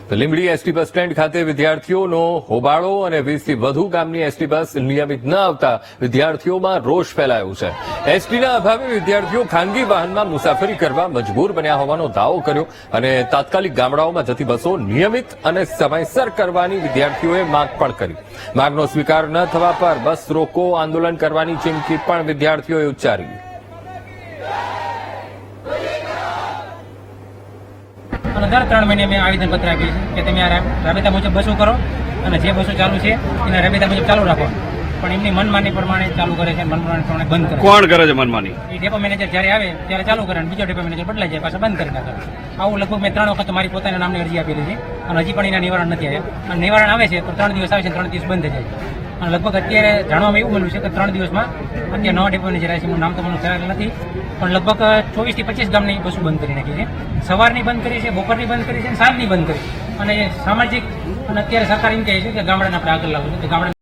તો Limbdi ST bus stand ખાતે વિદ્યાર્થીઓનો હોબાળો અને 20 થી વધુ ગામની એસટી બસ નિયમિત ન આવતા વિદ્યાર્થીઓમાં રોષ ફેલાયો છે. એસટીના અભાવે વિદ્યાર્થીઓ ખાનગી વાહનમાં મુસાફરી કરવા મજબૂર બન્યા હોવાનો દાવો કર્યો અને તાત્કાલિક ગામડાઓમાં જતી બસો નિયમિત અને સમયસર કરવાની વિદ્યાર્થીઓએ માંગ પણ કરી. માંગનો સ્વીકાર ન થવા પર બસ રોકો આંદોલન કરવાની ચીમકી પણ વિદ્યાર્થીઓએ ઉચ્ચારી. અને દર 3 મહિને મેં આવેદનપત્ર આપ્યું છે કે તમે આ રાબેતા મુજબ બસો કરો અને જે બસો ચાલુ છે એના રાબેતા મુજબ ચાલુ રાખો. પણ એમની મનમાની પ્રમાણે ચાલુ કરે છે, મનમાની પ્રમાણે બંધ કરે. કોણ કરે છે મનમાની? એ ડેપો મેનેજર જ્યારે આવે ત્યારે ચાલુ કરે અને બીજો ડેપો મેનેજર બદલાઈ જાય પાછા બંધ કરી નાખે. આવું લગભગ મેં 3 વખત મારી પોતાના નામની અરજી આપેલી છે અને હજી પણ એના નિવારણ નથી આવ્યા. અને નિવારણ આવે છે તો 3 દિવસ આવે છે, 3 દિવસ બંધ થઈ જાય છે. અને લગભગ અત્યારે જાણવામાં એવું મળ્યું છે કે 3 દિવસમાં અત્યારે નવા ડેપો મેનેજર આવે છે, એનું નામ તો મને ખ્યાલ નથી, પણ લગભગ 24 થી 25 ગામની બસો બંધ કરી નાખી છે. સવારની બંધ કરી છે, બપોરની બંધ કરી છે અને સાંજની બંધ કરી. અને સામાજિક અને અત્યારે સરકાર એમ કહે છે કે ગામડાને આપણે આગળ લાવવું છે. ગામડા